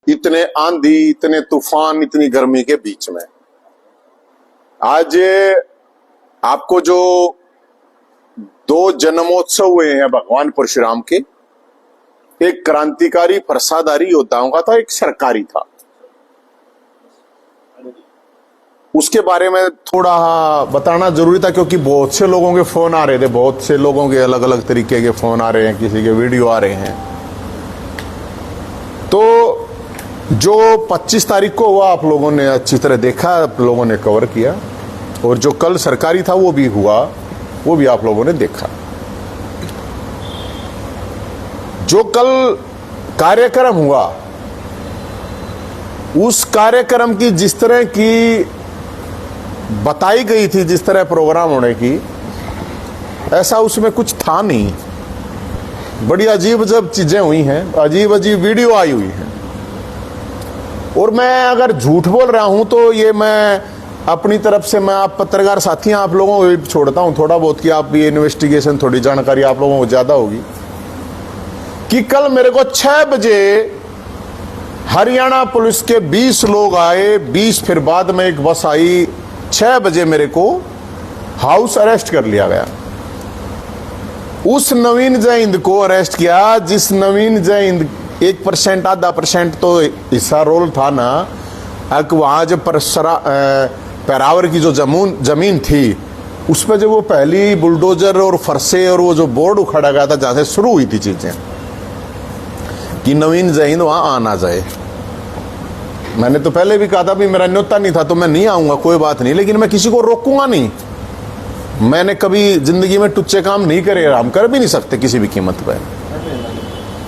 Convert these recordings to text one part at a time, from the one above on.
इतने आंधी, इतने तूफान, इतनी गर्मी के बीच में आज आपको जो 2 जन्मोत्सव हुए हैं भगवान परशुराम के, एक क्रांतिकारी फरसादारी योद्धाओं का था, एक सरकारी था। उसके बारे में थोड़ा बताना जरूरी था क्योंकि बहुत से लोगों के फोन आ रहे थे, बहुत से लोगों के अलग अलग तरीके के फोन आ रहे हैं, किसी के वीडियो आ रहे हैं। तो जो 25 तारीख को हुआ आप लोगों ने अच्छी तरह देखा, आप लोगों ने कवर किया, और जो कल सरकारी था वो भी हुआ, वो भी आप लोगों ने देखा। जो कल कार्यक्रम हुआ, उस कार्यक्रम की जिस तरह की बताई गई थी, जिस तरह प्रोग्राम होने की, ऐसा उसमें कुछ था नहीं। बड़ी अजीब अजीब चीजें हुई हैं, अजीब अजीब वीडियो आई हुई हैं। और मैं अगर झूठ बोल रहा हूं तो ये मैं अपनी तरफ से, मैं आप पत्रकार साथी आप लोगों को छोड़ता हूं थोड़ा बहुत कि आप ये इन्वेस्टिगेशन, थोड़ी जानकारी आप लोगों को ज्यादा होगी, कि कल मेरे को 6 बजे हरियाणा पुलिस के 20 लोग आए, 20 फिर बाद में एक बस आई, 6 बजे मेरे को हाउस अरेस्ट कर लिया गया। उस नवीन जय हिंद को अरेस्ट किया, जिस नवीन जय हिंद 1% आधा % तो हिस्सा रोल था ना, वहां जब पैरावर की जो जमीन थी, उस पर जो वो पहली बुलडोजर और फरसे और वो जो बोर्ड उखड़ा गया था, जहां से शुरू हुई थी चीजें कि नवीन जय हिंद वहां आना जाए। मैंने तो पहले भी कहा था भी मेरा न्योता नहीं था तो मैं नहीं आऊंगा, कोई बात नहीं, लेकिन मैं किसी को रोकूंगा नहीं। मैंने कभी जिंदगी में टुच्चे काम नहीं करे, हम कर भी नहीं सकते किसी भी कीमत पर।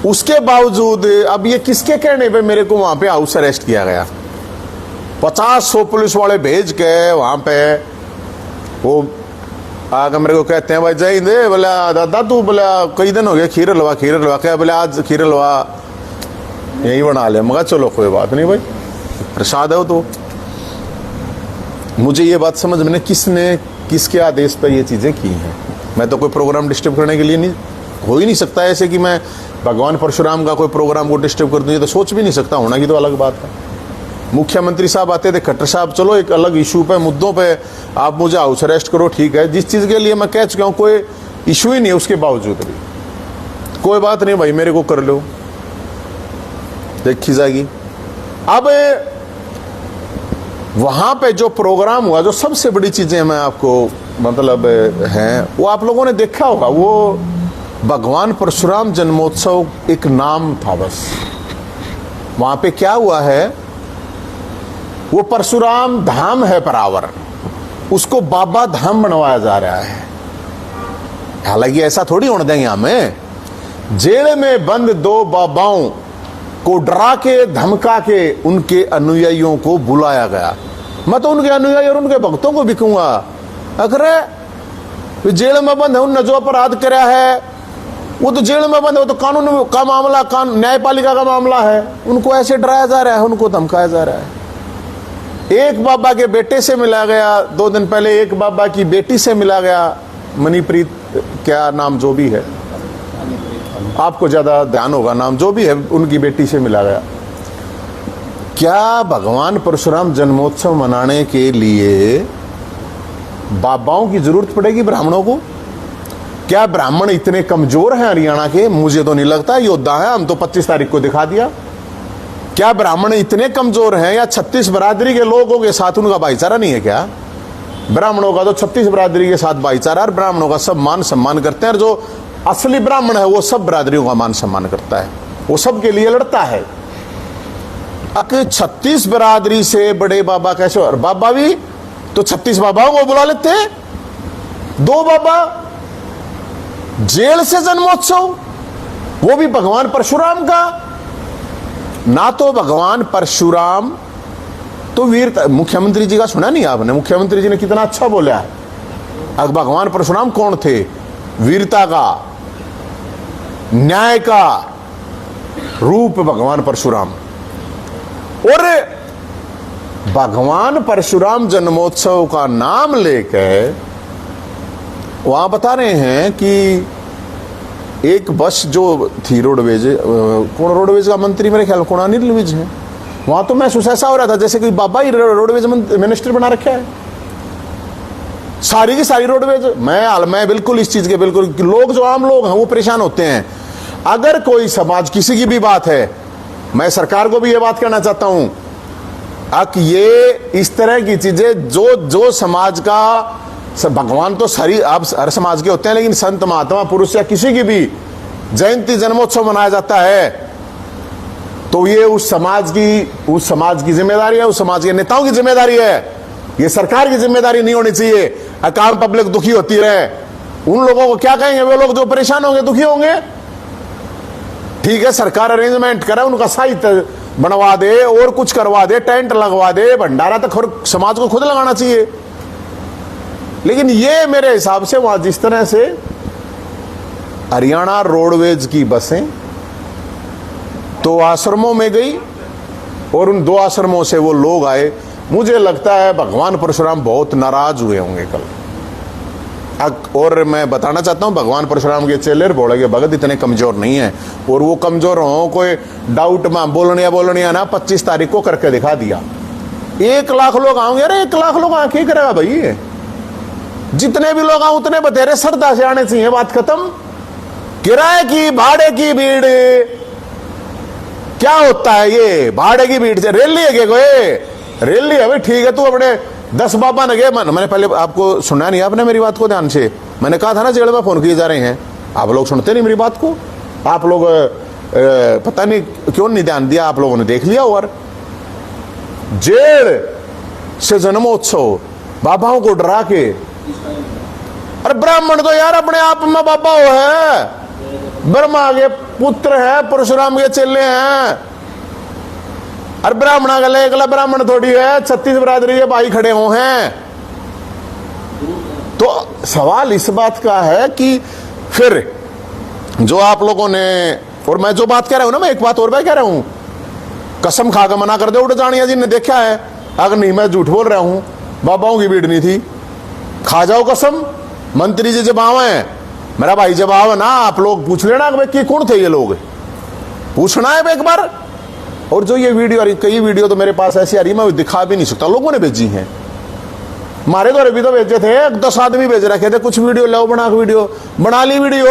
उसके बावजूद अब ये किसके कहने पे मेरे को वहां पे हाउस अरेस्ट किया गया? 50-100 पुलिस वाले भेज के वहां पे वो आगे मेरे को कहते हैं भाई जय हिंद, बोला दादा तू बोला कई दिन हो गए खीर हलवा क्या, बोले आज खीर हलवा यही बना ले। मगर चलो कोई बात नहीं भाई, प्रसाद है वो। तो मुझे ये बात समझ में किसने, किसके आदेश पर ये चीजें की हैं। मैं तो कोई प्रोग्राम डिस्टर्ब करने के लिए नहीं, हो ही नहीं सकता ऐसे कि मैं भगवान परशुराम का कोई प्रोग्राम को डिस्टर्ब कर दूं, ये तो सोच भी नहीं सकता, होना की तो अलग बात है। मुख्यमंत्री साहब आते थे, खट्टर साहब चलो एक अलग इशू पे, मुद्दों पे आप मुझे हाउस अरेस्ट करो, ठीक है, जिस चीज के लिए मैं कह चुका हूं कोई इशू ही नहीं है, उसके बावजूद भी कोई बात नहीं भाई, मेरे को कर लो, देखी जाएगी। अब वहां पे जो प्रोग्राम हुआ, जो सबसे बड़ी चीजें मैं आपको मतलब हैं वो आप लोगों ने देखा होगा, वो भगवान परशुराम जन्मोत्सव एक नाम था बस। वहां पे क्या हुआ है, वो परशुराम धाम है परावर, उसको बाबा धाम बनवाया जा रहा है। हालांकि ऐसा थोड़ी होने देंगे हमें, जेल में बंद 2 बाबाओं को डरा के धमका के उनके अनुयायियों को बुलाया गया। मैं तो उनके अनुयायी और उनके भक्तों को भी कहूंगा, अगर जेल में बंद है, उनने जो अपराध कराया है वो तो जेल में बंद है, वो तो कानून का मामला, न्यायपालिका का मामला है। उनको ऐसे डराया जा रहा है, उनको धमकाया जा रहा है। एक बाबा के बेटे से मिला गया 2 दिन पहले, एक बाबा की बेटी से मिला गया, मणिप्रीत क्या नाम जो भी है, आपको ज्यादा ध्यान होगा नाम, जो भी है, उनकी बेटी से मिला गया। क्या भगवान परशुराम जन्मोत्सव मनाने के लिए बाबाओं की जरूरत पड़ेगी ब्राह्मणों को? क्या ब्राह्मण इतने कमजोर हैं हरियाणा के? मुझे तो नहीं लगता, योद्धा है, हम तो 25 तारीख को दिखा दिया। क्या ब्राह्मण इतने कमजोर हैं, या 36 बरादरी के लोगों के साथ उनका भाईचारा नहीं है क्या? ब्राह्मणों का तो 36 बरादरी के साथ भाईचारा, और ब्राह्मणों का सब मान सम्मान करते हैं, और जो असली ब्राह्मण है वो सब बरादरियों का मान सम्मान करता है, वो सबके लिए लड़ता है। 36 बरादरी से बड़े बाबा कैसे? और बाबा भी तो 36 बाबाओं को बुला लेते हैं, 2 बाबा जेल से जन्मोत्सव, वो भी भगवान परशुराम का। ना तो भगवान परशुराम तो वीर, मुख्यमंत्री जी का सुना नहीं आपने? मुख्यमंत्री जी ने कितना अच्छा बोला है। अब भगवान परशुराम कौन थे? वीरता का, न्याय का रूप भगवान परशुराम। और भगवान परशुराम जन्मोत्सव का नाम लेकर वहां बता रहे हैं कि एक बस जो थी रोडवेज, कौन रोडवेज का मंत्री मेरे ख्याल को अनिल विज है, वहां तो महसूस ऐसा हो रहा था जैसे कि बाबा ही रोडवेज मिनिस्टर बना रखा है, सारी की सारी रोडवेज। मैं बिल्कुल इस चीज के बिल्कुल, लोग जो आम लोग हैं वो परेशान होते हैं। अगर कोई समाज किसी की भी बात है, मैं सरकार को भी ये बात कहना चाहता हूं, ये इस तरह की चीजें जो समाज का, भगवान तो सारी आप हर समाज के होते हैं, लेकिन संत महात्मा पुरुष या किसी की भी जयंती जन्मोत्सव मनाया जाता है तो ये उस समाज की जिम्मेदारी है, उस समाज के नेताओं की जिम्मेदारी है। ये सरकार की जिम्मेदारी नहीं होनी चाहिए। अकाम पब्लिक दुखी होती रहे, उन लोगों को क्या कहेंगे? वे लोग जो परेशान होंगे, दुखी होंगे। ठीक है, सरकार अरेंजमेंट करे, उनका साहित्य बनवा दे और कुछ करवा दे, टेंट लगवा दे, भंडारा तो समाज को खुद लगाना चाहिए। लेकिन ये मेरे हिसाब से वहां जिस तरह से हरियाणा रोडवेज की बसें तो आश्रमों में गई और उन 2 आश्रमों से वो लोग आए, मुझे लगता है भगवान परशुराम बहुत नाराज हुए होंगे कल। और मैं बताना चाहता हूं, भगवान परशुराम के चेले बोले के भगत इतने कमजोर नहीं है, और वो कमजोर हो कोई डाउट में बोलनिया ना 25 तारीख को करके दिखा दिया। 1 लाख लोग आएंगे। अरे 1 लाख लोग आके करेगा भाई? जितने भी लोग आए उतने बतेरे श्रद्धा से आने चाहिए, बात खत्म। किराए की भाड़े की भीड़ क्या होता है? ये भाड़े की भीड़ से रैली है कोई रैली है भाई? ठीक है, तू अपने 10 बाबा न गए। मैंने पहले आपको सुना नहीं, आपने मेरी बात को ध्यान से, मैंने कहा था ना जेल में फोन किए जा रहे हैं, आप लोग सुनते नहीं मेरी बात को। आप लोग पता नहीं क्यों नहीं ध्यान दिया, आप लोगों ने देख लिया। और जेल से जन्मोत्सव बाबाओं को डरा के, अरे ब्राह्मण तो यार अपने आप में बाबा हो है, ब्रह्मा के पुत्र है, परशुराम के चेले हैं। अरे ब्राह्मण गले एकला ब्राह्मण थोड़ी है, 36 बरादरी के भाई खड़े हो हैं। तो सवाल इस बात का है कि फिर जो आप लोगों ने, और मैं जो बात कह रहा हूं ना, मैं एक बात और मैं कह रहा हूं, कसम खा के मना कर दे उड़ जानिया जी ने देखा है। अगर नहीं मैं झूठ बोल रहा हूं, बाबाओं की भीड़ नहीं थी, खा जाओ कसम। मंत्री जी जब आवे, मेरा भाई जब आवे ना, आप लोग पूछ लेना कि कौन थे ये लोग, पूछना है एक बार। और जो ये वीडियो, कई वीडियो तो मेरे पास ऐसी आ रही मैं दिखा भी नहीं सकता, लोगों ने भेजी हैं, हमारे द्वारा भी तो भेजे थे, 10 आदमी भेज रखे थे, कुछ वीडियो लो बना ली वीडियो।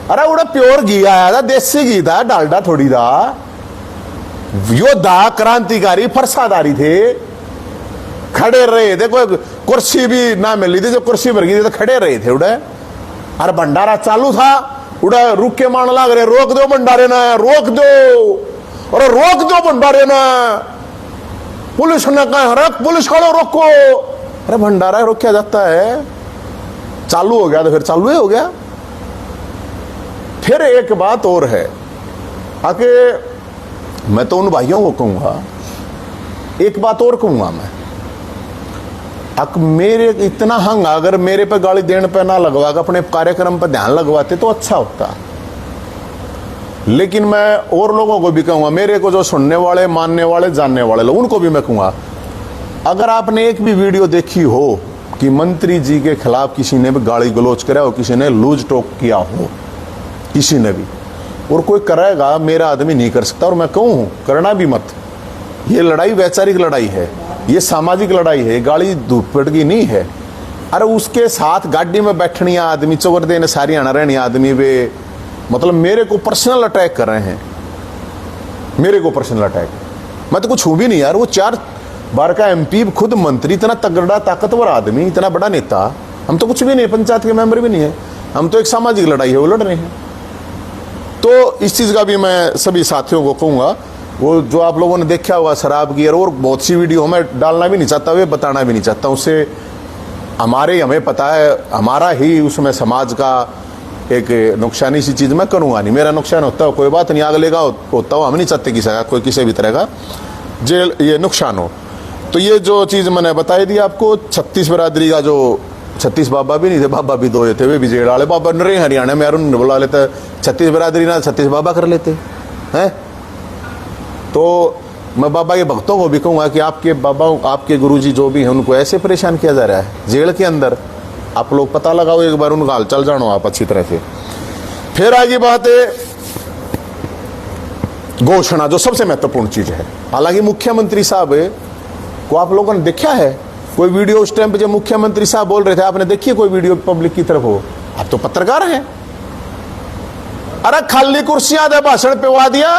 अरे उड़ा प्योर घी आया था, देसी घी था, डालडा थोड़ी था। योद्धा क्रांतिकारी फरसादारी थे, खड़े रहे थे, कोई कुर्सी भी ना मिली थी, जो कुर्सी भर गई थी तो खड़े रहे थे उड़े। अरे भंडारा चालू था, उड़ा रुक के मान लाग रहे, रोक दो भंडारे ना, रोक दो, और रोक दो भंडारे ना। पुलिस ने कहा रख, पुलिस खड़ो रोको। अरे भंडारा रोका जाता है, चालू हो गया तो फिर चालू ही हो गया। फिर एक बात और है, आके मैं तो उन भाइयों को कहूंगा, एक बात और कहूंगा मैं, मेरे इतना हंग अगर मेरे पे गाली देने पे ना लगवा, अपने कार्यक्रम पे ध्यान लगवाते तो अच्छा होता। लेकिन मैं और लोगों को भी कहूंगा, मेरे को जो सुनने वाले, मानने वाले, जानने वाले लोग, उनको भी मैं कहूंगा, अगर आपने एक भी वीडियो देखी हो कि मंत्री जी के खिलाफ किसी ने भी गाली गलौज करा हो, किसी ने लूज टॉक किया हो, किसी ने भी, और कोई करेगा, मेरा आदमी नहीं कर सकता, और मैं कहूं करना भी मत। ये लड़ाई वैचारिक लड़ाई है, ये सामाजिक लड़ाई है, गाली धूपपेट की नहीं है। अरे उसके साथ गाड़ी में बैठनी आदमी, चौकर देने सारी आना रहनी आदमी वे, मतलब मेरे को पर्सनल अटैक कर रहे हैं, मेरे को पर्सनल अटैक। मैं तो कुछ हूं भी नहीं यार, वो 4 बार का MP, खुद मंत्री, इतना तगड़ा ताकतवर आदमी, इतना बड़ा नेता, हम तो कुछ भी नहीं, पंचायत के मेंबर भी नहीं है, हम तो एक सामाजिक लड़ाई है वो लड़ रहे हैं। तो इस चीज का भी मैं सभी साथियों को कहूंगा, वो जो आप लोगों ने देखा होगा शराब की, और बहुत सी वीडियो मैं डालना भी नहीं चाहता, वे बताना भी नहीं चाहता, उससे हमें पता है, हमारा ही उसमें समाज का एक नुकसानी सी चीज मैं करूंगा नहीं। मेरा नुकसान होता है कोई बात नहीं, आगे लेगा होता हो, हम नहीं चाहते किसी का, कोई किसी भी तरह का जेल ये नुकसान हो। तो ये जो चीज मैंने बताई दी आपको, 36 बरादरी का, जो 36 बाबा भी नहीं थे, बाबा भी 2 थे, वे भी जेल वाले बाबा न रहे हरियाणा में, अरुण बुला लेते 36 बरादरी ना 36 बाबा कर लेते हैं। तो मैं बाबा के भक्तों को भी कहूंगा कि आपके बाबा, आपके गुरुजी जो भी हैं, उनको ऐसे परेशान किया जा रहा है जेल के अंदर, आप लोग पता लगाओ एक बार, उनका हाल चल जानो आप अच्छी तरह से। फिर आगे बात है घोषणा जो सबसे महत्वपूर्ण चीज है। हालांकि मुख्यमंत्री साहब को आप लोगों ने देखा है कोई वीडियो उस टाइम पे जब मुख्यमंत्री साहब बोल रहे थे, आपने देखी है कोई वीडियो पब्लिक की तरफ हो? आप तो पत्रकार हैं। अरे खाली कुर्सियां दे भाषण पेवा दिया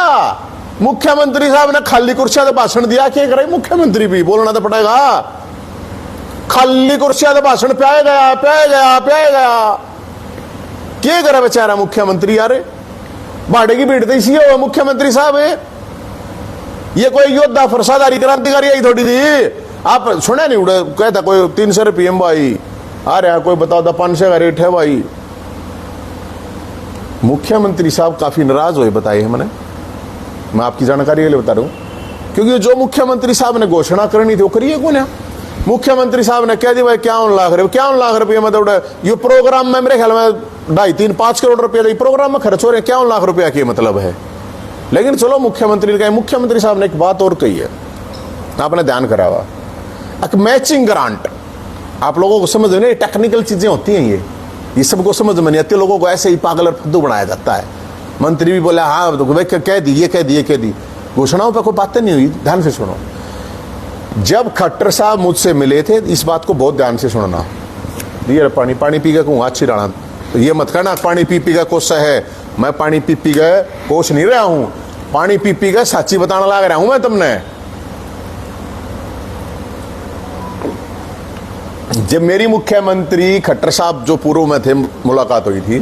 मुख्यमंत्री साहब ने, खाली कुर्सियां दे भाषण दिया। क्या करे मुख्यमंत्री भी बोलना तो पड़ेगा। खाली कुर्सियां दे भाषण प्याया गया प्याया गया प्याया गया। क्या करे बेचारा मुख्यमंत्री? यार भाड़े की भीड़ इसी है मुख्यमंत्री साहब है। ये कोई योद्धा फरसादारी क्रांतिकारी आई थोड़ी थी। आप सुने नहीं उड़े कहता कोई 300 रुपये भाई आ रहा, कोई बताओ 500 का रेट है भाई। मुख्यमंत्री साहब काफी नाराज हुए, बताइए मैंने, मैं आपकी जानकारी के लिए बता रहा हूं। क्योंकि जो मुख्यमंत्री साहब ने घोषणा करनी थी वो करिए कौन है। मुख्यमंत्री साहब ने कह दिया भाई 51 लाख रुपये मतलब ये प्रोग्राम में मेरे ख्याल में 2.5-3-5 करोड़ रुपए प्रोग्राम में खर्च हो रहे हैं। 51 लाख रुपया की मतलब है। लेकिन चलो मुख्यमंत्री ने कहा, मुख्यमंत्री साहब ने एक बात और कही है, आपने ध्यान करा हुआ, एक मैचिंग ग्रांट। आप लोगों को समझ में, टेक्निकल चीजें होती हैं ये सबको समझ में नहीं आती। लोगों को ऐसे ही पागल और फुद्दू बनाया जाता है। मंत्री भी बोला हाँ तो कह दी, ये कह दी। घोषणाओं पर कोई बातें नहीं हुई। ध्यान से सुनो, जब खट्टर साहब मुझसे मिले थे, इस बात को बहुत ध्यान से सुनना। ये पानी पी के कहूँ अच्छी राणा, तो ये मत कहना पानी पी का कोसा है। मैं पानी पी गए कोस नहीं रहा हूं, पानी पी गए साची बताने लग रहा हूं मैं तुमने। जब मेरी मुख्यमंत्री खट्टर साहब जो पूर्व में थे मुलाकात हुई थी,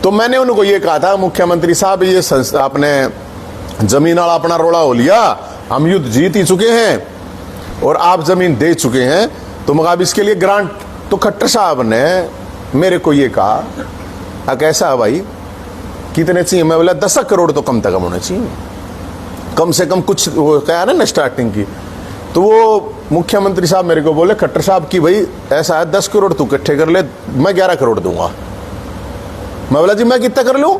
तो मैंने उनको ये कहा था मुख्यमंत्री साहब ये आपने जमीन वाला अपना रोड़ा हो लिया, हम युद्ध जीत ही चुके हैं और आप जमीन दे चुके हैं, तो मगर अब इसके लिए ग्रांट। तो खट्टर साहब ने मेरे को ये कहा कैसा भाई कितने चाहिए? मैं बोला 10 करोड़ तो कम से कम होने चाहिए, कम से कम कुछ क्या ना स्टार्टिंग की। तो वो मुख्यमंत्री साहब मेरे को बोले खट्टर साहब की भाई ऐसा है 10 करोड़ तू इकट्ठे कर ले, मैं 11 करोड़ दूंगा। मैं बोला जी मैं कितना कर लूं,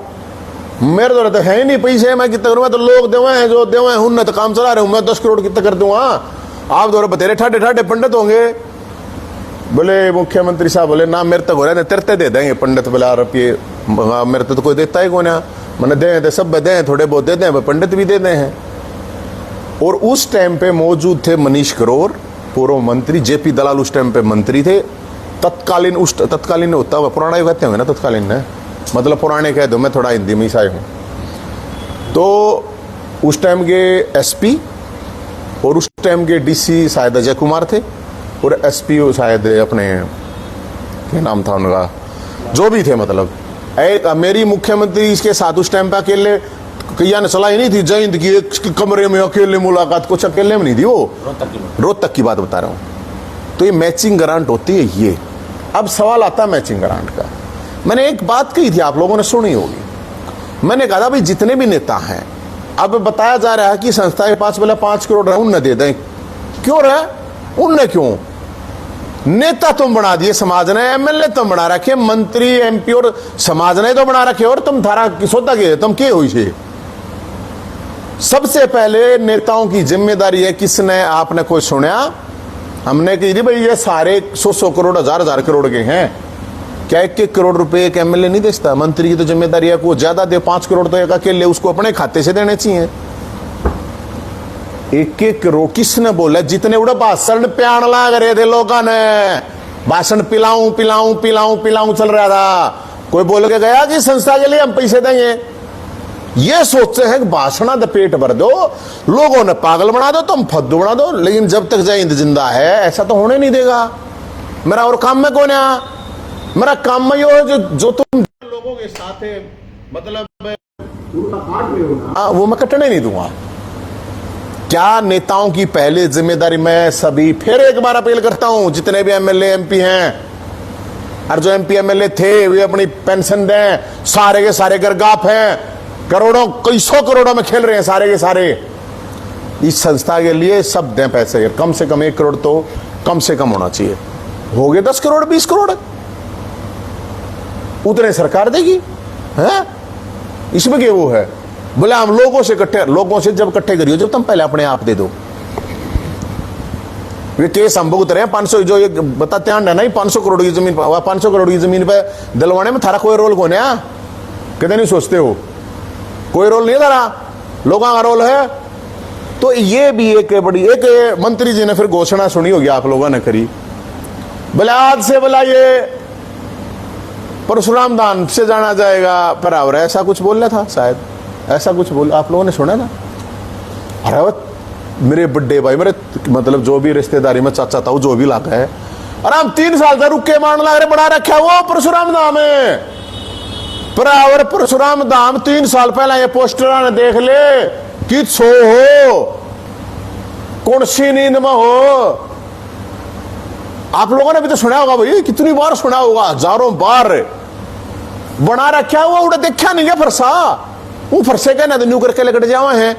मेरे तो रहते है ही नहीं पैसे, मैं कितना करूँ? मैं तो लोग देवे हैं जो देवे हैं उनने तो काम चला रहे हूं, मैं 10 करोड़ कितना कर दूंगा? आप दो बतेरे ठाटे पंडित होंगे। बोले मुख्यमंत्री साहब बोले ना मेरे तक हो रहा है, तेरते दे देंगे पंडित। बोला रुपये मेरे तो कोई देता है कौन है? मैंने दे सब दे, थोड़े बहुत दे दें, पंडित भी दे दें हैं। और उस टाइम पे मौजूद थे मनीष ग्रोवर पूर्व मंत्री, जेपी दलाल उस टाइम पे मंत्री थे। तत्कालीन होता हुआ पुराना ही कहते होंगे ना, तत्कालीन ने मतलब पुराने कह दो, मैं थोड़ा हिंदी में ईसाई हूँ। तो उस टाइम के एसपी और उस टाइम के डीसी शायद अजय कुमार थे और एसपी शायद अपने क्या नाम था उनका, जो भी थे मतलब। मेरी मुख्यमंत्री इसके साथ उस टाइम पे अकेले कैया ने चलाई नहीं थी। जयंत की एक कमरे में अकेले मुलाकात, कुछ अकेले में नहीं थी, वो रोहतक की बात बता रहा हूं। तो ये मैचिंग ग्रांट होती है ये। अब सवाल आता है मैचिंग ग्रांट का। मैंने एक बात कही थी, आप लोगों ने सुनी होगी। मैंने कहा था भाई जितने भी नेता हैं, अब बताया जा रहा है कि संस्था के पास बोला 5 करोड़ उनने दे दें। क्यों रहे उनने? क्यों? नेता तुम बना दिए समाज ने, एमएलए तुम बना रखे, मंत्री एमपी और समाज ने तो बना रखे, और तुम थारा सोता के तुम के हुई छे? सबसे पहले नेताओं की जिम्मेदारी है, किसने आपने कोई सुना? हमने कही भाई ये सारे 100 करोड़ 1000 करोड़ के हैं, क्या 1 करोड़ रुपए एक एमएलए नहीं देता? मंत्री की तो जिम्मेदारी है को ज्यादा दे, 5 करोड़ तो एक अकेले उसको अपने खाते से देने चाहिए। 1 करोड़ किसने बोला? जितने उड़ा भाषण प्याण लाग रहे थे लोगों ने, भाषण पिलाऊं चल रहा था। कोई बोल के गया कि संस्था के लिए हम पैसे देंगे? ये सोचते हैं कि भाषण द पेट भर दो, लोगों ने पागल बना दो, तुम फद्दू बना दो। लेकिन जब तक जयंत जिंदा है ऐसा तो होने नहीं देगा। मेरा और काम में कौन है? मेरा काम में ये जो तुम लोगों के साथ है, मतलब वो मैं कटने नहीं दूंगा। क्या नेताओं की पहले जिम्मेदारी? मैं सभी फिर एक बार अपील करता हूं, जितने भी एमएलए एमपी हैं और जो एमपी एमएलए थे वे अपनी पेंशन दें। सारे के सारे गर्गाफ हैं, करोड़ों कई 100 करोड़ों में खेल रहे हैं सारे के सारे। इस संस्था के लिए सब दें पैसे, कम से कम 1 करोड़ तो कम से कम होना चाहिए। हो गए 10 करोड़ 20 करोड़, उतने सरकार देगी है? इसमें क्या वो है? बोले हम लोगों से जब इकट्ठे करियो, जब तुम पहले अपने आप दे दो। ये केस हम भुगत रहे हैं 500 जो ये बताते हैं ना, 500 करोड़ की जमीन, 500 करोड़ की जमीन पे दिलवाने में थारा कोई रोल कौन है? कहते नहीं सोचते हो कोई रोल नहीं धरा। लोगों का रोल है। तो ये भी एक बड़ी, एक मंत्री जी ने फिर घोषणा सुनी होगी आप लोगों ने करी, बोले आज से बोला ये परशुराम धाम से जाना जाएगा परावर, ऐसा कुछ बोल रहा था शायद, ऐसा कुछ बोल, आप लोगों ने सुना ना। अरे मेरे बड्डे भाई, मेरे मतलब जो भी रिश्तेदारी में चाचा था जो भी लागा है, अरे हम 3 साल से रुक के मान ला बना रखा है वो परशुराम धाम है, परावर परशुराम धाम। 3 साल पहला ये पोस्टर ने देख ले कि सो हो कौन सी नींद में हो। आप लोगों ने भी तो सुना होगा भाई, कितनी बार सुना होगा, हजारों बार बना रखा हुआ, उड़ा देखा नहीं है फरसा, वो फरसे के ना न्यू करके लगट जावा है।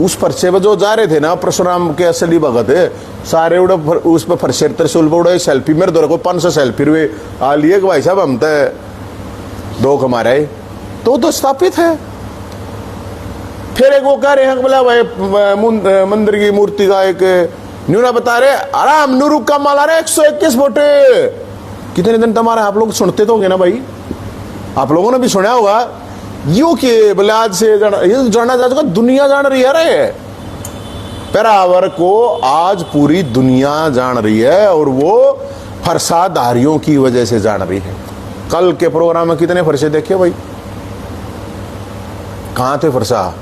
उस फरसे पे जो जा रहे थे ना परशुराम के असली भगत है सारे, उड़ा उस पर फरसे त्रिशूल पे उड़ा सेल्फी मेरे दौरे को 500 सेल्फी रुए आ लिए कि भाई साहब हम तो 2 हमारे तो स्थापित है। फिर एक वो कह रहे हैं बोला भाई मंदिर की मूर्ति का एक न्यूना बता रहे, आराम नूरू का माल आ रहा है 121 वोटे। कितने दिन तुम्हारे आप लोग सुनते तो होंगे ना भाई, आप लोगों ने भी सुना होगा यू के बोले आज से जाना जा चुका, दुनिया जान रही है रे परावर को, आज पूरी दुनिया जान रही है और वो फरसाधारियों की वजह से जान रही है। कल के प्रोग्राम में कितने फरसे देखे भाई, कहां थे फरसा।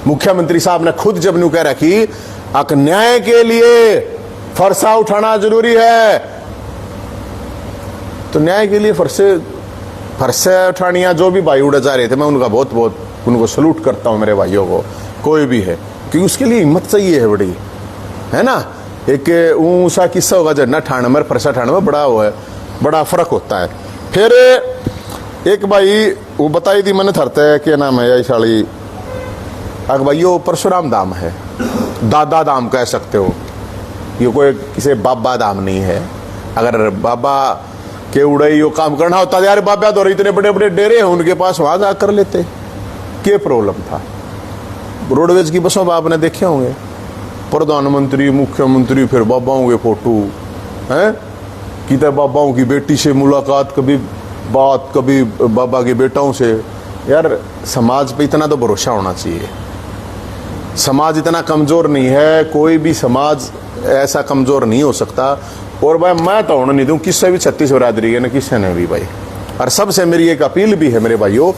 मुख्यमंत्री साहब ने खुद जब न्यू कह रखी अक न्याय के लिए फरसा उठाना जरूरी है, तो न्याय के लिए फरसे उठानिया जो भी भाई उड़ा जा रहे थे, मैं उनका बहुत बहुत उनको सलूट करता हूं मेरे भाइयों को, कोई भी है, क्योंकि उसके लिए हिम्मत चाहिए है बड़ी, है ना। एक ऊंचा किस्सा होगा झरना ठाणे में फरसा ठाणे में बड़ा हुआ है, बड़ा फर्क होता है। फिर एक भाई वो बताई थी मैंने थरते है क्या नाम है शाली, अगर भाई यो परशुराम धाम है, दादा धाम कह सकते हो, ये कोई किसी बाबा धाम नहीं है। अगर बाबा के उड़े यो काम करना होता यार, बाबा तो इतने बड़े बड़े डेरे हैं उनके पास, वहां जा कर लेते, क्या प्रॉब्लम था। रोडवेज की बसों में आपने देखे होंगे प्रधानमंत्री मुख्यमंत्री फिर बाबाओं के फोटो हैं, कि बाबाओं की बेटी से मुलाकात, कभी बात कभी बाबा के बेटाओं से। यार समाज पे इतना तो भरोसा होना चाहिए, समाज इतना कमजोर नहीं है, कोई भी समाज ऐसा कमजोर नहीं हो सकता। और भाई मैं तो होने नहीं दूं किससे भी, 36 बरादरी है ना किससे ने भी भाई। और सबसे मेरी एक अपील भी है मेरे भाइयों,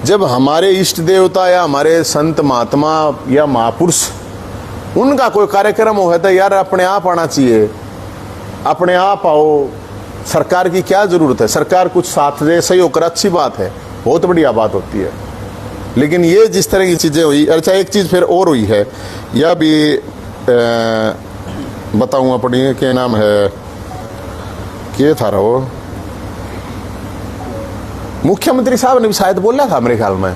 जब हमारे इष्ट देवता या हमारे संत महात्मा या महापुरुष उनका कोई कार्यक्रम हो है तो यार अपने आप आना चाहिए, अपने आप आओ। सरकार की क्या जरूरत है, सरकार कुछ साथ दे सही होकर अच्छी बात है, बहुत बढ़िया बात होती है। लेकिन ये जिस तरह की चीजें हुई, अच्छा एक चीज फिर और हुई है, यह भी बताऊं अपनी क्या नाम है, क्या था वो मुख्यमंत्री साहब ने भी शायद बोला था मेरे ख्याल में,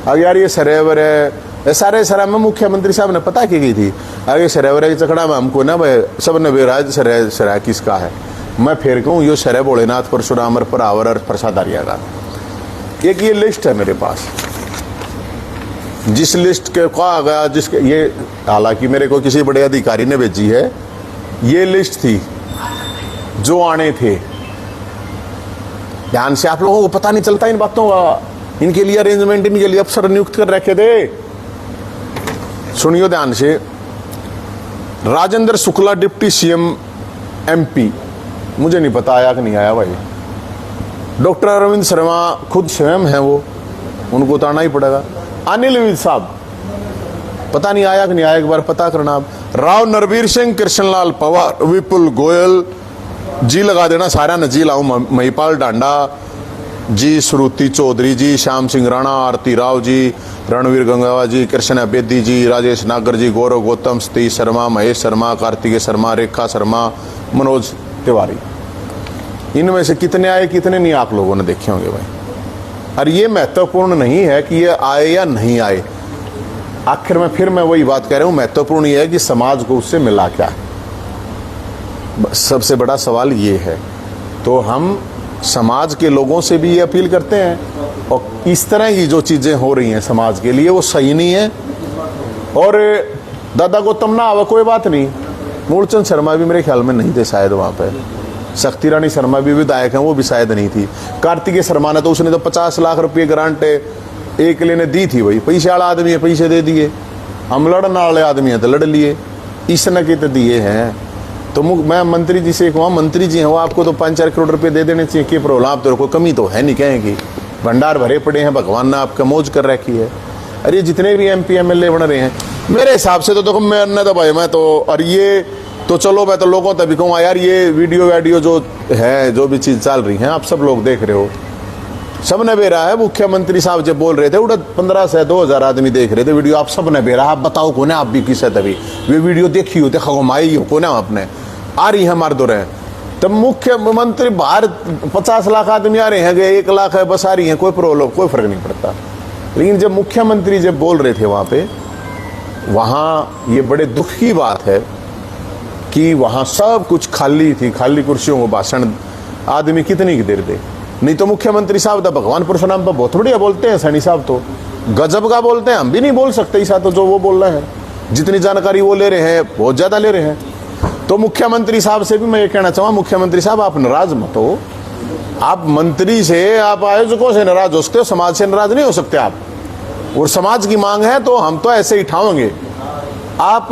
अगर यार ये सरेवर है सारे सरा में मुख्यमंत्री साहब ने पता की गई थी, अरे सरेवर है चकड़ा में हमको ना भाई सब ने बेराज सरा किसका है। मैं फिर कहूँ यो सरे भोलेनाथ परशुराम और परावर और प्रसादारिया का एक ये लिस्ट है मेरे पास, जिस लिस्ट के कहा गया जिसके ये, हालांकि मेरे को किसी बड़े अधिकारी ने भेजी है, ये लिस्ट थी जो आने थे। ध्यान से, आप लोगों को पता नहीं चलता इन बातों का, इनके लिए अरेंजमेंट, इनके लिए अफसर नियुक्त कर रखे थे। सुनियो ध्यान से, Rajendra Shukla deputy CM MP, मुझे नहीं पता आया कि नहीं आया भाई। डॉक्टर अरविंद शर्मा खुद स्वयं है वो, उनको तो आना ही पड़ेगा। अनिल विज साहब पता नहीं आया कि नहीं आया, एक बार पता करना आप। राव नरवीर सिंह, कृष्णलाल पवार, विपुल गोयल जी लगा देना सारा न जी लाऊं, महिपाल डांडा जी, श्रुति चौधरी जी, श्याम सिंह राणा, आरती राव जी, रणवीर गंगावा जी, कृष्ण बेदी जी, राजेश नागर जी, गौरव गौतम, सतीश शर्मा, महेश शर्मा, कार्तिकेय शर्मा, रेखा शर्मा, मनोज तिवारी। इनमें से कितने आए कितने नहीं आप लोगों ने देखे होंगे भाई। और ये महत्वपूर्ण नहीं है कि ये आए या नहीं आए, आखिर में फिर मैं वही बात कह रहा हूं, महत्वपूर्ण ये है कि समाज को उससे मिला क्या, सबसे बड़ा सवाल ये है। तो हम समाज के लोगों से भी ये अपील करते हैं, और इस तरह की जो चीजें हो रही हैं समाज के लिए वो सही नहीं है। और दादा गौतम ना आवा कोई बात नहीं, मूलचंद शर्मा भी मेरे ख्याल में नहीं थे शायद वहां पे, शक्ति रानी शर्मा भी विधायक हैं, वो भी शायद नहीं थी। कार्तिकेय शर्मा ने तो उसने तो 50 लाख रुपये ग्रांट एक ने दी थी भाई, पैसे वाला आदमी है, पैसे दे दिए। हम लड़ने वाले आदमी है तो लड़ लिए, इसने के तो दिए हैं। तो मैं मंत्री जी से कहूँ, मंत्री जी हैं वो, आपको तो 5-4 करोड़ रुपए दे देने चाहिए, कि प्रॉब्लम, आप तो कोई कमी तो है नहीं, कहेंगी भंडार भरे पड़े हैं, भगवान ने आपका मौज कर रखी है। अरे जितने भी MP MLA बन रहे हैं, मेरे हिसाब से तो देखो, मैं तो भाई, मैं तो, और ये तो चलो, मैं तो लोगों तभी कहूँगा यार, ये वीडियो जो है, जो भी चीज़ चल रही है, आप सब लोग देख रहे हो, सबने बेरा है। मुख्यमंत्री साहब जब बोल रहे थे, उड़ा 15 से 2000 आदमी देख रहे थे वीडियो, आप सबने बेरा। आप बताओ कौन है, आप भी किस है तभी वे वीडियो देखी होते, खगमाई हो कौन है आपने, आ रही है हमारे दो रहे। तब मुख्यमंत्री बाहर 50 लाख आदमी आ रहे हैं, 1 लाख है बस आ रही है, कोई प्रॉब्लम, कोई फर्क नहीं पड़ता। लेकिन जब मुख्यमंत्री जब बोल रहे थे वहाँ पे, वहाँ ये बड़े दुख की बात है कि वहाँ सब कुछ खाली थी, खाली कुर्सियों को भाषण आदमी कितनी की देर दे। नहीं तो मुख्यमंत्री साहब तो भगवान परशुराम पर बहुत बढ़िया बोलते हैं, सैनी साहब तो गजब का बोलते हैं, हम भी नहीं बोल सकते ऐसा तो जो वो बोल रहे हैं, जितनी जानकारी वो ले रहे हैं बहुत ज्यादा ले रहे हैं। तो मुख्यमंत्री साहब से भी मैं ये कहना चाहूँगा, मुख्यमंत्री साहब आप नाराज मत हो, आप मंत्री से, आप आयोजकों से नाराज हो सकते हो, समाज से नाराज नहीं हो सकते आप, और समाज की मांग है तो हम तो ऐसे ही ठाएंगे। आप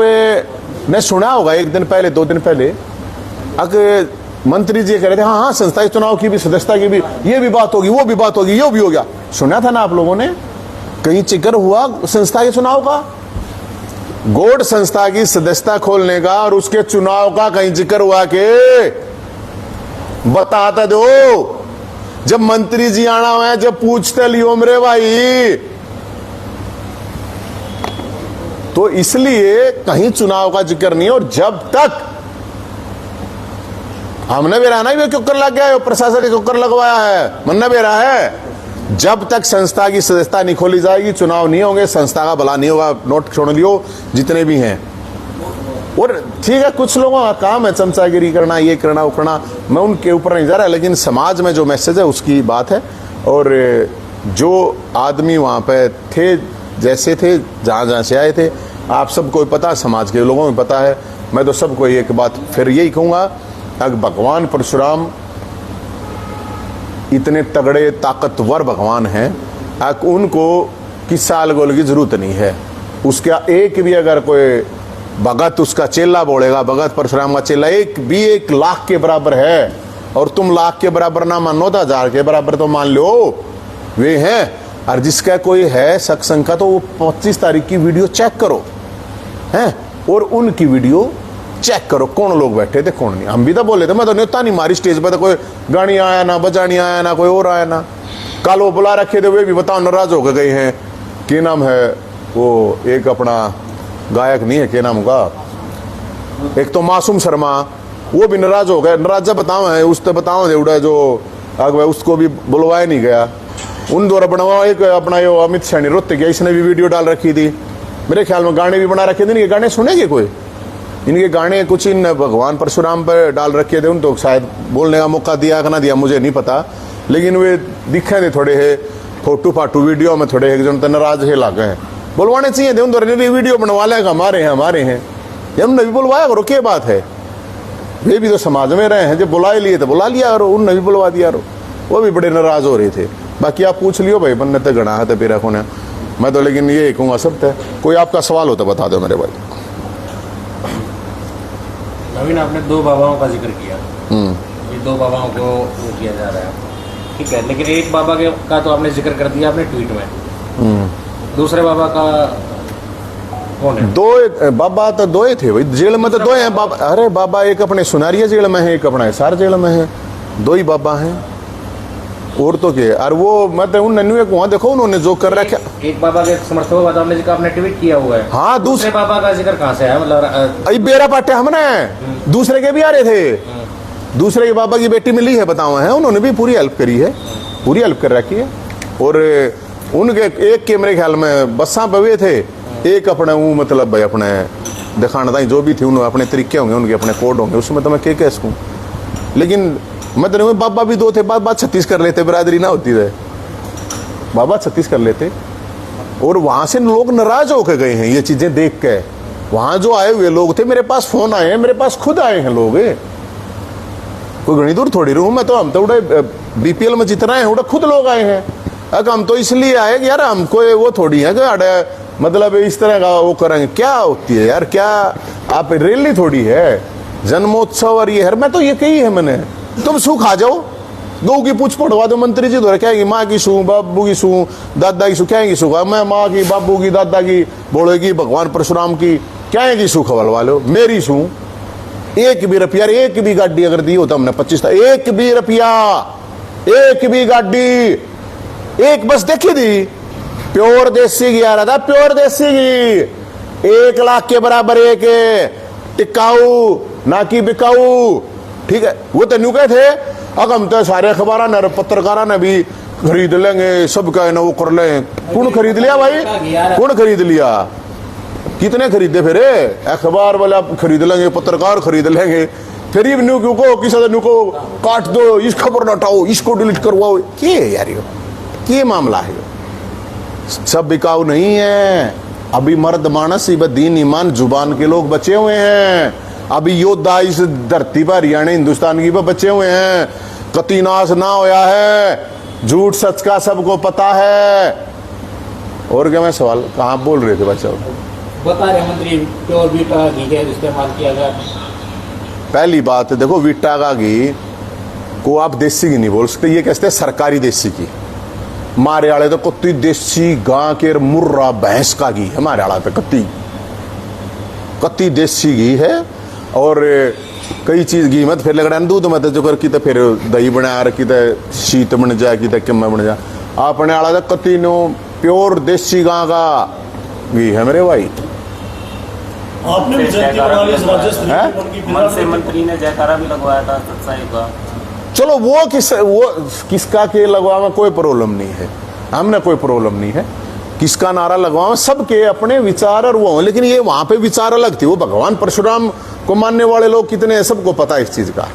ने सुना होगा 1 दिन पहले 2 दिन पहले अगर मंत्री जी कह रहे थे, हाँ संस्थाई चुनाव की भी, सदस्यता की भी, ये भी बात होगी, वो भी बात होगी, ये भी हो गया, सुना था ना आप लोगों ने, कहीं जिक्र हुआ संस्था के चुनाव का, गोड संस्था की सदस्यता खोलने का और उसके चुनाव का कहीं जिक्र हुआ के बताता दो। जब मंत्री जी आना हुआ है, जब पूछते लियो मेरे भाई, तो इसलिए कहीं चुनाव का जिक्र नहीं। और जब तक हमने भी रहना ही, क्यों कर लग गया है, प्रशासन ने क्यों कर लगवाया है, मनना भी रहा है, जब तक संस्था की सदस्यता नहीं खोली जाएगी, चुनाव नहीं होंगे, संस्था का भला नहीं होगा। नोट छोड़ लियो जितने भी हैं। और ठीक है, कुछ लोगों का काम है चमचागिरी करना, ये करना, वो करना, मैं उनके ऊपर नहीं जा रहा, लेकिन समाज में जो मैसेज है उसकी बात है। और जो आदमी वहाँ पे थे, जैसे थे, जहाँ से आए थे, आप सबको पता, समाज के लोगों को पता है। मैं तो सबको एक बात फिर यही कहूँगा, अगर भगवान परशुराम इतने तगड़े ताकतवर भगवान हैं, उनको किस्सा अलगोल की जरूरत नहीं है। उसका एक भी अगर कोई भगत उसका चेला बोलेगा, भगत परशुराम का चेला एक भी 1 लाख के बराबर है, और तुम लाख के बराबर ना मानो तो 1000 के बराबर तो मान लो वे हैं। और जिसका कोई है सत्संग का, तो वो 25 तारीख की वीडियो चेक करो हैं, और उनकी वीडियो चेक करो, कौन लोग बैठे थे कौन नहीं। हम भी तो बोले थे, मैं तो न्योता नहीं मारी स्टेज पर, तो कोई गाड़ी आया ना, बजानी आया ना, कोई और आया ना। कल वो बुला रखे थे, वे भी बताओ नाराज होकर गए हैं। क्या नाम है वो, एक अपना गायक नहीं है, क्या नाम होगा, एक तो मासूम शर्मा, वो भी नाराज हो गए। नाराज बताओ है, उस तो बताओ उड़ा जो आगे, उसको भी बुलवाया नहीं गया। उन द्वारा बनवा एक अपना यो अमित शाह नृत्य किया, इसने भी वीडियो डाल रखी थी, मेरे ख्याल में गाने भी बना रखे थे। इनके गाने सुनेंगे कोई, इनके गाने कुछ इन भगवान परशुराम पर डाल रखे थे, उन तो शायद बोलने का मौका दिया कि ना दिया मुझे नहीं पता, लेकिन वे दिखे थे थोड़े है फोटो फाटू वीडियो में, थोड़े एक जन तो नाराज है लागे हैं। बुलवाने चाहिए थे उन तो, वीडियो बनवा लेगा, हमारे हैं, हमने भी बुलवाया करो, क्या बात है, वे भी तो समाज में रहे हैं, जब बुला लिए तो बुला लिया करो, उनने भी बुलवा दिया करो। वो भी बड़े नाराज हो रहे थे। बाकी आप पूछ लियो भाई, बनने तो गणा है तो फिर रखो, मैं तो लेकिन ये कहूँगा सब थे। कोई आपका सवाल हो तो बता दो मेरे भाई। नवीन, आपने 2 बाबाओं का जिक्र किया, ये 2 बाबाओं को वो किया जा रहा है, ठीक है, लेकिन एक बाबा का तो आपने जिक्र कर दिया अपने ट्वीट में, दूसरे बाबा का कौन है? 2 बाबा तो 2 थे भाई, जेल में तो 2 हैं बाबा। अरे बाबा एक अपने सुनारिया जेल में है, एक अपना हिसार जेल में है, 2 ही बाबा हैं, और तो क्या। और वो मतलब उन नन्हे को देखो उन्होंने जो कर रखा, एक बाबा के समर्थक बाबा आपने जिक्र आपने ट्वीट किया हुआ है। हाँ, दूसरे बाबा का जिक्र कहाँ से है, मतलब अभी बेरा पाटे हमने दूसरे के भी आ रहे थे, दूसरे के बाबा की बेटी मिली है, बताओ है, उन्होंने भी पूरी हेल्प करी है, पूरी हेल्प कर रखी है। और उनके एक के मेरे ख्याल में बसा पवे थे, एक अपने वो मतलब भाई अपने दिखाना जो भी थी, उन्होंने अपने तरीके होंगे, उनके अपने कोड होंगे, उसमें तो मैं क्या कह सकूँ। लेकिन मतलब बाबा भी 2 थे, बाबा 36 कर लेते, बिरादरी ना होती है, बाबा 36 कर लेते। और वहां से लोग नाराज होकर गए हैं ये चीजें देख के। वहां जो आए हुए लोग थे, मेरे पास फोन आए हैं, मेरे पास खुद आए हैं लोग, कोई घनी दूर थोड़ी रहूं मैं तो, हम तो उड़े BPL में जितना है उड़ा खुद लोग आए हैं। अगर हम तो इसलिए आए कि यार हमको वो थोड़ी है कि मतलब इस तरह का वो करेंगे, क्या होती है यार, क्या आप रैली थोड़ी है, जन्मोत्सव और ये है। मैं तो ये कही है मैंने, तुम सूख आ जाओ, गौ की पूछ पड़वा दो मंत्री जी द्वारा, कहेगी माँ की सू, बाबू की सू, दादा की सू, क्या की सू, मैं माँ की, बाबू की, दादा की बोलेगी, भगवान परशुराम की क्या की सू खवलवा लो, मेरी सू। एक भी रुपया, एक भी गाड़ी अगर दी होता हमने 25, एक भी रुपया, एक भी गाड़ी, एक बस देखी थी, प्योर देसी घी आ रहा था, प्योर देसी घी 1 लाख के बराबर, एक टिकाऊ ना कि बिकाऊ, ठीक है। वो तो न्यू कहे थे, अब हम तो सारे अखबार ने, पत्रकारा ने भी खरीद लेंगे, सब का ना वो कर ले। कौन खरीद लिया भाई, कौन खरीद लिया, कितने खरीदे फिर, अखबार वाला खरीद लेंगे, पत्रकार खरीद लेंगे, फिर न्यू क्यों को किसी न्यू को काट दो, इस खबर हटाओ, इसको डिलीट करवाओ, क्या यार ये मामला है। सब बिकाऊ नहीं है, अभी मर्द मानस दीन ईमान जुबान के लोग बचे हुए हैं, अभी योद्धा इस धरती पर हरियाणा हिंदुस्तान की पर बचे हुए हैं, कति नाश ना होया है, झूठ सच का सबको पता है। और क्या मैं सवाल कहाँ बोल रहे थे बच्चा, बता रहे मंत्री प्योर वीटा घी का इस्तेमाल किया गया। पहली बात देखो, वीटा का घी को आप देसी घी नहीं बोल सकते, ये कहते हैं सरकारी देसी घी। हमारे आड़े तो कत्ती देसी गां के मुर्रा भैंस का घी है, हमारे आड़ा पे कत्ती देसी घी है। और कई चीज घी मत फिर लगड़ा दूध मत जो कर की तो फिर दही बना रखी तो शीत बन जाए की तो किम्मा बन जाए। अपने आड़ा तो कत्ती नो प्योर देसी गां का घी है मेरे भाई। आपने भी जयंती बना ली इस राजस्थान मन से मंत्री ने जयकारा भी लगवाया था सत्साई का। चलो वो किसका के लगवा में कोई प्रॉब्लम नहीं है, हमने कोई प्रॉब्लम नहीं है, किसका नारा लगवा में सबके अपने विचार और वो, लेकिन ये वहां पे विचार अलग थी। वो भगवान परशुराम को मानने वाले लोग कितने हैं सबको पता है इस चीज का।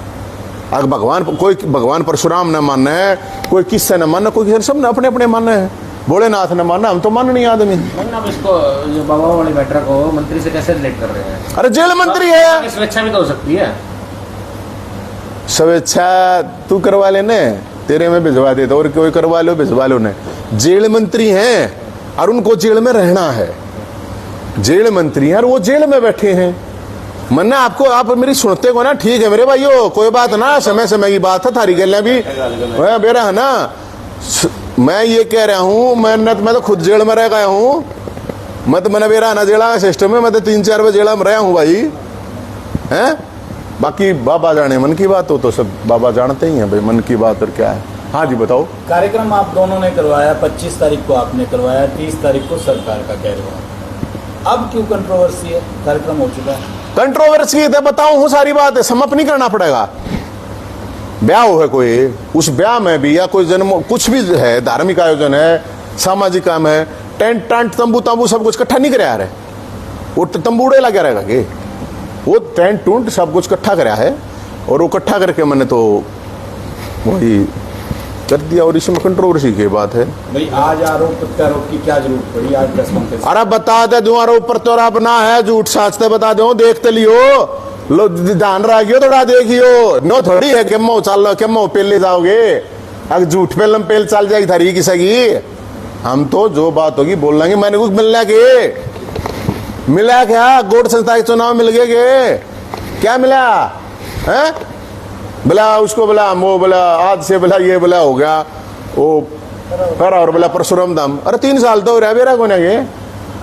अगर कोई भगवान परशुराम न मानना है, कोई किससे न मानना, कोई किसी, सब ने अपने अपने मानना है। भोलेनाथ ने मानना, हम तो मान नहीं आदमी। अब इसको जो बाबा वाली मैटर को मंत्री से कैसे रिलेट कर रहे हैं? अरे जेल मंत्री है, स्वेच्छा भी तो हो सकती है। स्वेच्छा तू करवा लेने, तेरे में भिजवा देता, और कोई करवा लो भिजवा लो ने। जेल मंत्री हैं और उनको जेल में रहना है, जेल मंत्री हैं और वो जेल में बैठे हैं। मन्ना आपको, आप मेरी सुनते को ना, ठीक है मेरे भाइयों, कोई बात ना, समय समय की बात है, थारी गल भी बेरा है ना। मैं ये कह रहा हूं, मैं तो खुद जेल में रह गया हूं, मैं तो मैंने बेरा ना जेला सिस्टम में, मैं तो 3-4 बजे जेला में रहा हूं भाई, हैं। बाकी बाबा जाने मन की बात हो तो सब बाबा जानते ही हैं भाई मन की बात और क्या है। हाँ जी बताओ। कार्यक्रम आप दोनों ने करवाया, 25 तारीख को आपने करवाया, 30 तारीख को सरकार का कह रहा। अब क्यों कंट्रोवर्सी है? कार्यक्रम हो चुका है, कंट्रोवर्सी है बताऊं हूं, सारी बात है, समाप्त नहीं करना पड़ेगा। ब्याह हो है कोई, उस ब्याह में भी या कोई जन्म कुछ भी है, धार्मिक आयोजन है, सामाजिक काम है, टेंट टांट तंबू सब कुछ इकट्ठा नहीं कराया रहे, वो तंबू उड़ेला क्या रहेगा कि वो टेंट टूंट सब कुछ इकट्ठा कराया है, और वो इकट्ठा करके मैंने तो वही कर दिया। और इसमें कंट्रोवर्सी की बात है भाई, आज आरोप प्रत्यारोप की क्या जरूरत पड़ी? आज प्रेस कॉन्फ्रेंस, अरे बता दे दूं, आरोप प्रत्यारोप ना है, झूठ साचते बता दो, देखते लियो, लो ध्यान रखियो, थोड़ा देखियो, नो थोड़ी है केमो चल लो, केमो पेल जाओगे, अगर झूठ पे लंपेल चल जाएगी थारी किसी की। हम तो जो बात होगी बोल लेंगे। मैंने कुछ मिलना के मिला क्या? गोड संस्था के चुनाव मिल गए क्या मिला है? बोला उसको, बोला वो, बोला आज से, बोला ये, बोला हो गया वो कर, और बोला परशुराम धाम। अरे 3 साल तो रह बेरा को ना ये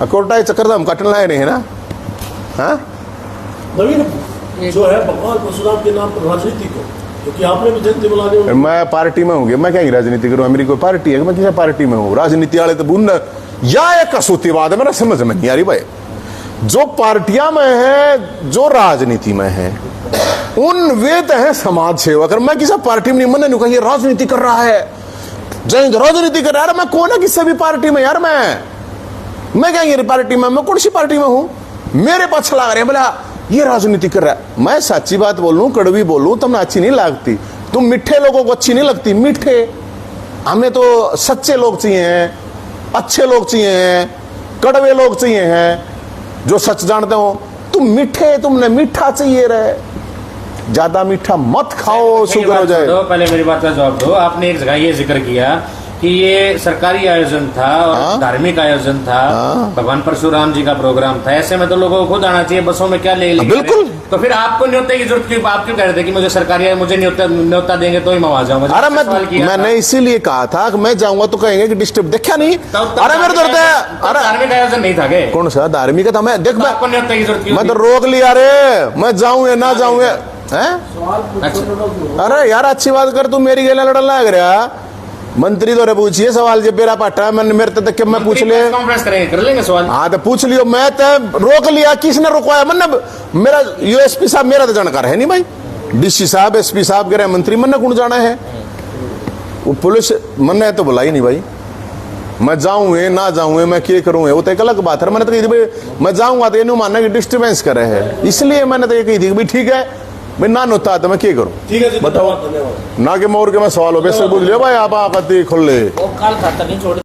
कोटा चक्कर धाम कटन लाए नहीं है ना। हाँ नवीन जो है भगवान परशुराम के नाम पर राजनीति को, क्योंकि आपने भी जयंती बुला दी। मैं पार्टी में हूँ, मैं क्या ही राजनीति करूँ? मेरी कोई पार्टी है? मैं किसी पार्टी में हूँ? राजनीति वाले तो बुन या एक कसूतीवाद है, मेरा समझ में नहीं आ रही भाई। जो पार्टियां में है, जो राजनीति में है, उन वे तो है समाज सेवक। मैं किसी पार्टी में नहीं, मैंने नहीं कहा ये राजनीति कर रहा है, जय राजनीति कर रहा है। मैं कौन है किसी भी पार्टी में यार? मैं क्या ये पार्टी में, मैं कौन सी पार्टी में हूँ? मेरे पास लगा रहे हैं बोला ये राजनीति कर रहा है। मैं सच्ची बात बोलूं, कड़वी बोलूं, तुमने अच्छी नहीं लगती, तुम मीठे लोगों को अच्छी नहीं लगती। मीठे, हमें तो सच्चे लोग चाहिए हैं, अच्छे लोग चाहिए हैं, कड़वे लोग चाहिए हैं, जो सच जानते हो। तुम मीठे, तुमने मीठा चाहिए रहे, ज्यादा मीठा मत खाओ, शुगर हो जाए। पहले मेरी बात का जवाब दो। आपने एक जगह ये जिक्र किया कि ये सरकारी आयोजन था और धार्मिक आयोजन था, भगवान परशुराम जी का प्रोग्राम था, ऐसे में तो लोगों को खुद आना चाहिए, बसों में क्या ले लेंगे? बिल्कुल। तो फिर आपको न्योते की जरूरत क्यों? आप क्यों कह रहे थे कि मुझे सरकारी मुझे न्योता देंगे तो ही मैं वहां जाऊंगा? अरे मैंने इसीलिए कहा था कि मैं जाऊंगा तो कहेंगे कि डिस्टर्ब, देखा नहीं? अरे मेरे दर्द है। अरे धार्मिक आयोजन नहीं था क्या? कौन सा धार्मिक था? मैं देख, आपको न्योते की जरूरत मैं तो रोक लिया रे, मैं जाऊं या ना जाऊं हैं? अच्छा। अरे यार अच्छी बात कर, तू मेरी गेला लड़न लग रहा। मंत्री तो पूछिए सवाल, जब मेरा पाटा मैंने मेरे तक मैं पूछ ले, कॉन्फ्रेंस करेंगे, कर लेंगे सवाल। हाँ तो पूछ लियो। मैं तो रोक लिया, किसने रुकवाया? मतलब मेरा यूएसपी साहब मेरा तो जानकार है नहीं भाई, डीसी साहब, एसपी साहब, गृह मंत्री, मन कौन जाना है? वो पुलिस मन तो बुलाई नहीं भाई। मैं जाऊं ना जाऊं, मैं क्या करूं, वो तो एक अलग बात है। मैंने तो कही थी भाई मैं जाऊंगा तो ये नहीं मानना कि डिस्टर्बेंस कर रहे हैं, इसलिए मैंने तो ये कही थी भाई ठीक है भाई, ना होता तो मैं क्या करूं? ठीक है जी, बताओ धन्यवाद। ना कि मोर के मैं सवाल हो गया, पूछ लिया भाई आप आती खुल ले। वो काल खाता नहीं छोड़